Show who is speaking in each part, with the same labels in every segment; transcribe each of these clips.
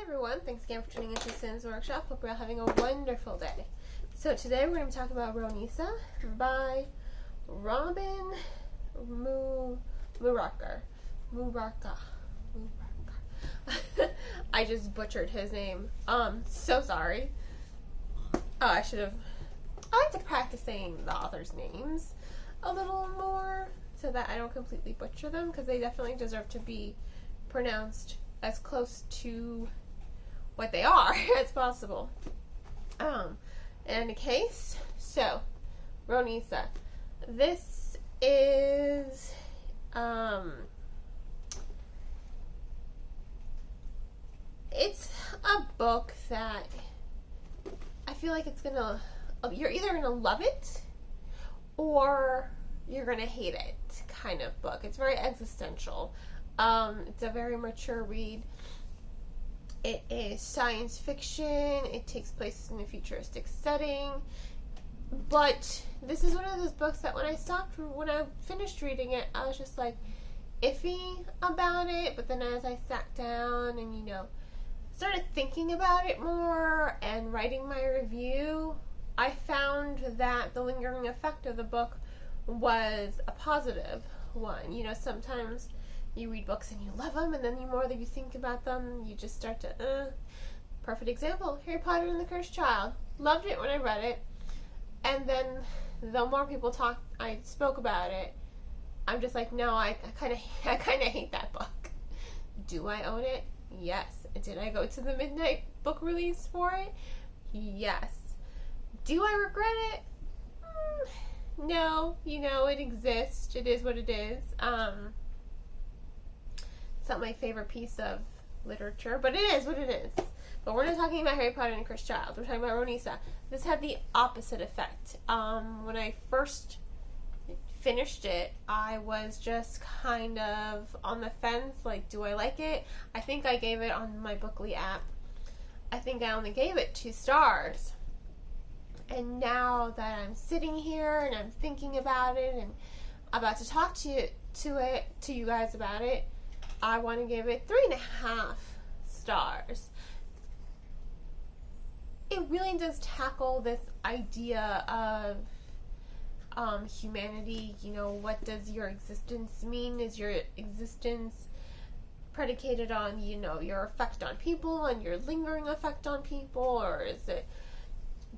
Speaker 1: everyone, thanks again for tuning into Sims Workshop. Hope you're all having a wonderful day. So today we're going to be talking about Rone Isa by Robin Muraka. I just butchered his name. So sorry. I like to practice saying the author's names a little more so that I don't completely butcher them, because they definitely deserve to be pronounced as close to what they are as possible. In any case, so Rone Isa. This is it's a book that I feel like you're either gonna love it or you're gonna hate it kind of book. It's very existential. It's a very mature read. It is science fiction. It takes place in a futuristic setting. But this is one of those books that when I finished reading it, I was just like iffy about it. But then as I sat down and, started thinking about it more and writing my review, I found that the lingering effect of the book was a positive one. Sometimes you read books and you love them, and then the more that you think about them, you just start to, perfect example, Harry Potter and the Cursed Child. Loved it when I read it, and then the more people I spoke about it, I'm just like, no, I kind of hate that book. Do I own it? Yes. Did I go to the midnight book release for it? Yes. Do I regret it? No. It exists. It is what it is. It's not my favorite piece of literature, but it is what it is. But we're not talking about Harry Potter and the Cursed Child. We're talking about Rone Isa. This had the opposite effect. When I first finished it, I was just kind of on the fence, like, do I like it? I think I gave it on my Bookly app. I think I only gave it 2 stars. And now that I'm sitting here and I'm thinking about it and about to talk to you guys about it, I want to give it 3.5 stars. It really does tackle this idea of humanity. What does your existence mean? Is your existence predicated on, your effect on people and your lingering effect on people? Or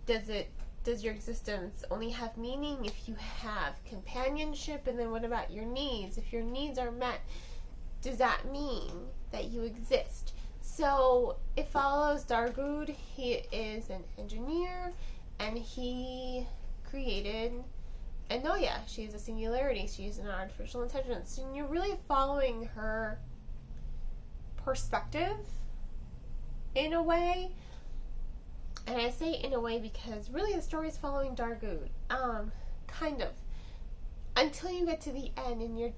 Speaker 1: does your existence only have meaning if you have companionship? And then what about your needs? If your needs are met, does that mean that you exist? So it follows Dargood. He is an engineer, and he created Anoya. She's a singularity. She's an artificial intelligence. And you're really following her perspective in a way. And I say in a way because really the story is following Dargood. Kind of. Until you get to the end, and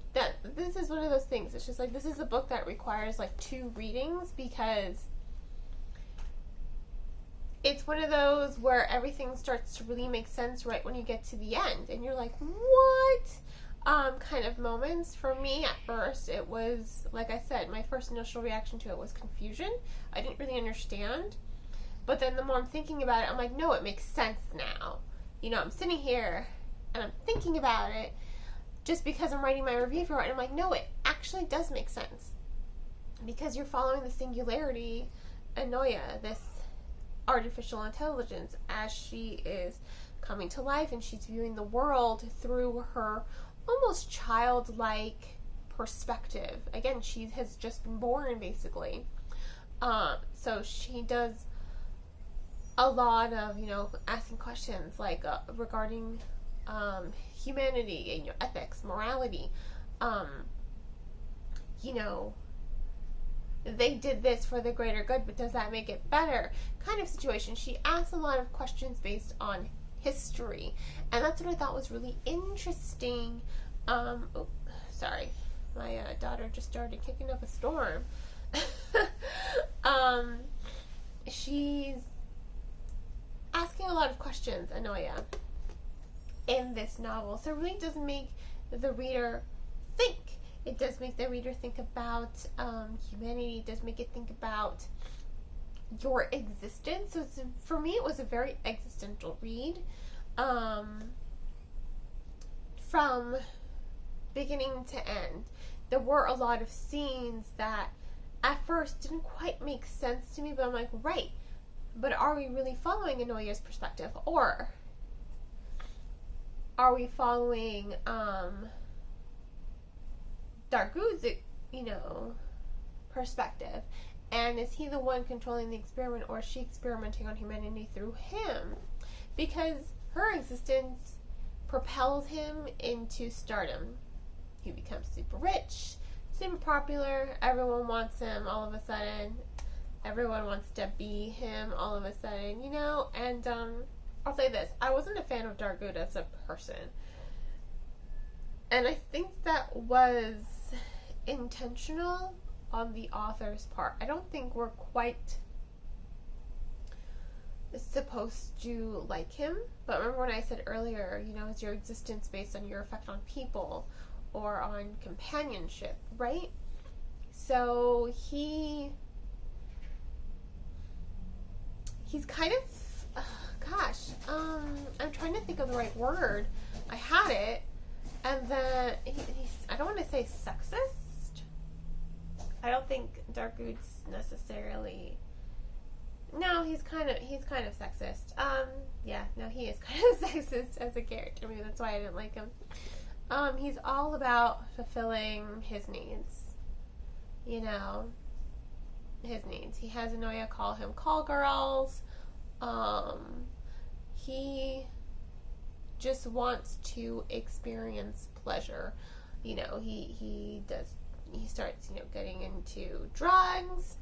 Speaker 1: this is one of those things. It's just like, this is a book that requires like 2 readings, because it's one of those where everything starts to really make sense right when you get to the end, and you're like, what? Kind of moments. For me, at first, it was, like I said, my first initial reaction to it was confusion. I didn't really understand, but then the more I'm thinking about it, I'm like, no, it makes sense now. I'm sitting here and I'm thinking about it just because I'm writing my review for it, and I'm like, no, it actually does make sense, because you're following the singularity, Anoya, this artificial intelligence, as she is coming to life, and she's viewing the world through her almost childlike perspective. Again, she has just been born, basically. So she does a lot of, asking questions like regarding humanity and your ethics, morality. They did this for the greater good, but does that make it better? Kind of situation. She asks a lot of questions based on history, and that's what I thought was really interesting. Sorry, my daughter just started kicking up a storm. She's asking a lot of questions, Anoya, in this novel. So it really does make the reader think. It does make the reader think about humanity. It does make it think about your existence. So for me, it was a very existential read, from beginning to end. There were a lot of scenes that at first didn't quite make sense to me, but I'm like, right, but are we really following Anoya's perspective, or are we following Dargood's, perspective? And is he the one controlling the experiment, or is she experimenting on humanity through him? Because her existence propels him into stardom. He becomes super rich, super popular, everyone wants him all of a sudden. Everyone wants to be him all of a sudden, And I'll say this, I wasn't a fan of Dargood as a person. And I think that was intentional on the author's part. I don't think we're quite supposed to like him. But remember when I said earlier, is your existence based on your effect on people or on companionship, right? So he's kind of, I'm trying to think of the right word. I had it, and then he's, I don't want to say sexist. I don't think Dargood's necessarily. No, he's kind of sexist. He is kind of sexist as a character. Maybe that's why I didn't like him. He's all about fulfilling his needs. His needs. He has Anoya call him call girls. He just wants to experience pleasure. He starts, getting into drugs.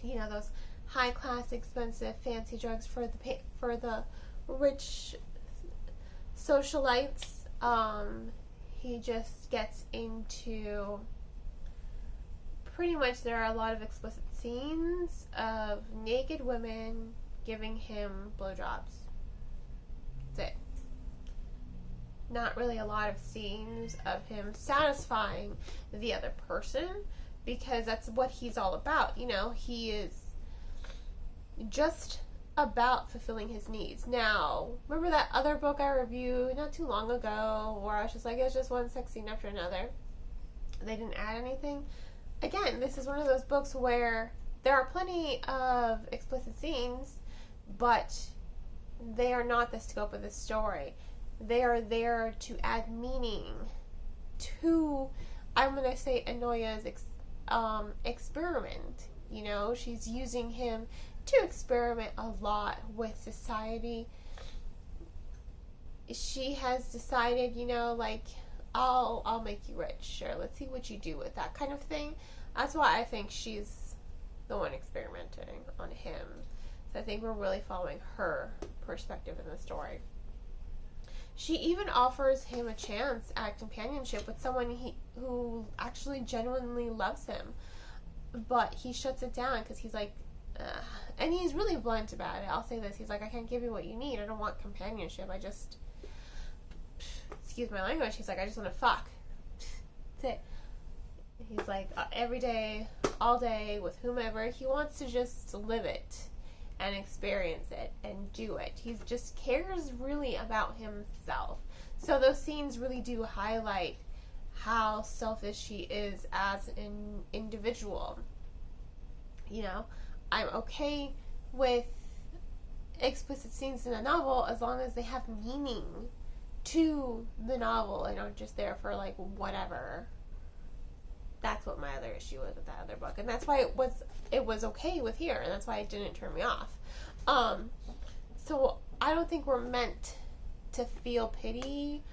Speaker 1: Those high class, expensive, fancy drugs for the rich socialites. He just gets into, pretty much there are a lot of explicit scenes of naked women giving him blowjobs. That's it. Not really a lot of scenes of him satisfying the other person, because that's what he's all about. He is just about fulfilling his needs. Now, remember that other book I reviewed not too long ago where I was just like, it's just one sex scene after another? They didn't add anything. Again, this is one of those books where there are plenty of explicit scenes, but they are not the scope of the story. They are there to add meaning to, I'm going to say, Anoya's experiment. She's using him to experiment a lot with society. She has decided, I'll make you rich, or let's see what you do with that kind of thing. That's why I think she's the one experimenting on him. So I think we're really following her perspective in the story. She even offers him a chance at companionship with someone who actually genuinely loves him. But he shuts it down because he's like, and he's really blunt about it. I'll say this. He's like, I can't give you what you need. I don't want companionship. I just, excuse my language. He's like, I just want to fuck. That's it. He's like, every day, all day, with whomever. He wants to just live it and experience it and do it. He just cares really about himself. So those scenes really do highlight how selfish she is as an individual. I'm okay with explicit scenes in a novel as long as they have meaning to the novel and aren't just there for whatever. That's what my other issue was with that other book, and that's why it was okay with here, and that's why it didn't turn me off. So I don't think we're meant to feel pity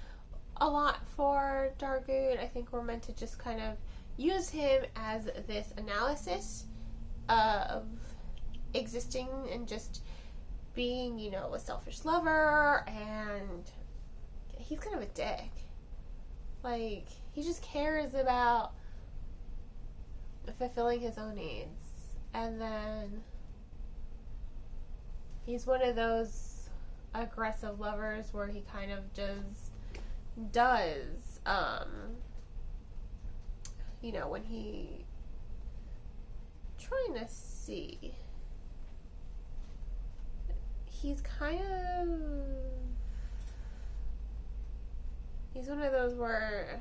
Speaker 1: a lot for Dargood. I think we're meant to just kind of use him as this analysis of existing and just being, a selfish lover, and he's kind of a dick. He just cares about fulfilling his own needs, and then he's one of those aggressive lovers where he kind of just does when he trying to see he's kind of, he's one of those where,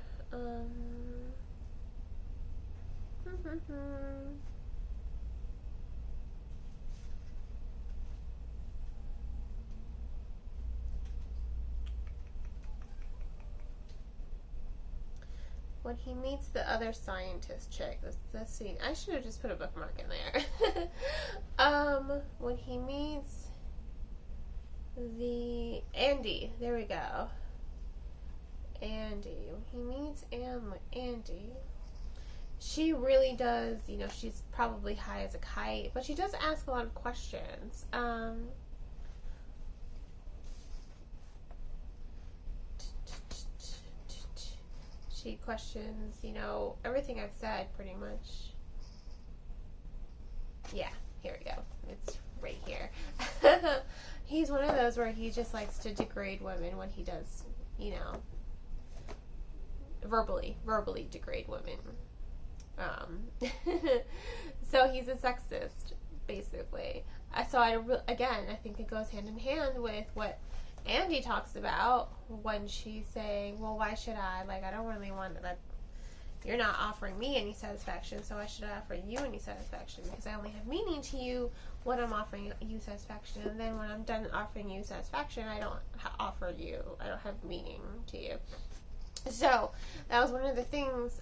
Speaker 1: when he meets the other scientist chick, let's see, I should have just put a bookmark in there. When he meets the Andy, there we go. Andy, when he meets Andy, she really does, you know, she's probably high as a kite, but she does ask a lot of questions. She questions, you know, everything I've said, pretty much. Yeah, here we go. It's right here. He's one of those where he just likes to degrade women when he does, you know, verbally degrade women. So he's a sexist, basically. So I think it goes hand in hand with what Andy talks about when she's saying, well, why should I? Like, I don't really want that. You're not offering me any satisfaction, so why should I offer you any satisfaction? Because I only have meaning to you when I'm offering you satisfaction, and then when I'm done offering you satisfaction, I don't offer you. I don't have meaning to you. So that was one of the things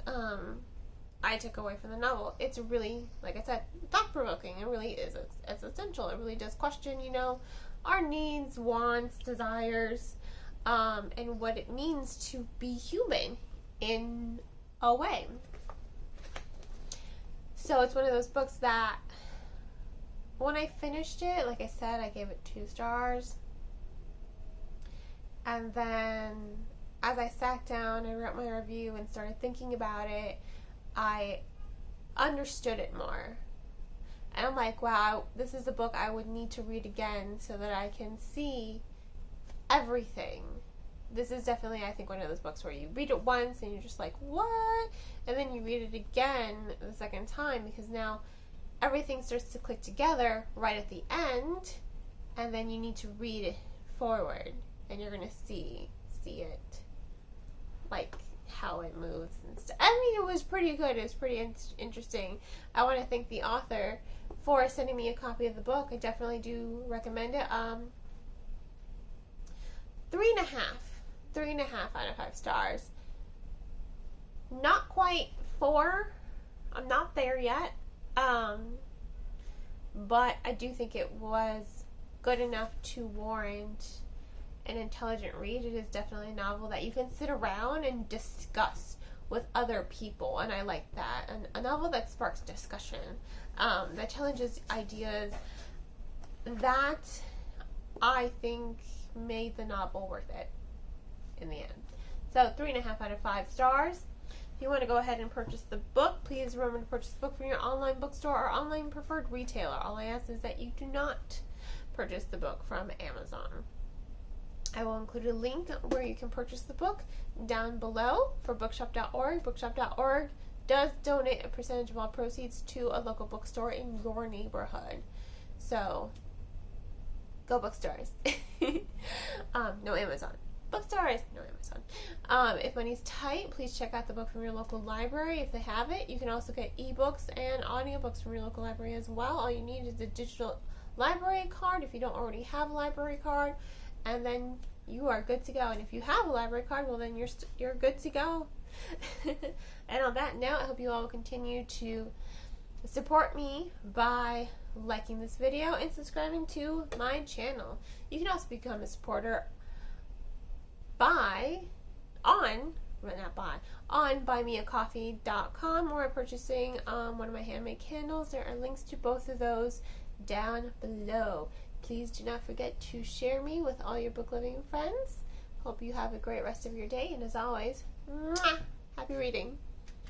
Speaker 1: I took away from the novel. It's really, like I said, thought-provoking. It really is. It's essential. It really does question, you know, our needs, wants, desires, and what it means to be human in a way. So it's one of those books that when I finished it, like I said, I gave it 2 stars. And then as I sat down and wrote my review and started thinking about it, I understood it more. And I'm like, wow, this is a book I would need to read again so that I can see everything. This is definitely, I think, one of those books where you read it once and you're just like, what? And then you read it again the second time because now everything starts to click together right at the end, and then you need to read it forward and you're going to see it, like how it moves and stuff. I mean, it was pretty good. It was pretty interesting. I want to thank the author for sending me a copy of the book. I definitely do recommend it. 3.5 out of 5 stars. Not quite 4. I'm not there yet. But I do think it was good enough to warrant an intelligent read. It is definitely a novel that you can sit around and discuss with other people, and I like that. And a novel that sparks discussion, that challenges ideas, that I think made the novel worth it in the end. So 3.5 out of 5 stars. If you want to go ahead and purchase the book, please remember to purchase the book from your online bookstore or online preferred retailer. All I ask is that you do not purchase the book from Amazon. I will include a link where you can purchase the book down below for bookshop.org. Bookshop.org does donate a percentage of all proceeds to a local bookstore in your neighborhood. So, go bookstores. No Amazon. Bookstores, no Amazon. If money's tight, please check out the book from your local library if they have it. You can also get ebooks and audiobooks from your local library as well. All you need is a digital library card if you don't already have a library card, and then you are good to go. And if you have a library card, well, then you're good to go. And on that note, I hope you all will continue to support me by liking this video and subscribing to my channel. You can also become a supporter on buymeacoffee.com or purchasing one of my handmade candles. There are links to both of those down below. Please do not forget to share me with all your book loving friends. Hope you have a great rest of your day, and as always, mwah, happy reading.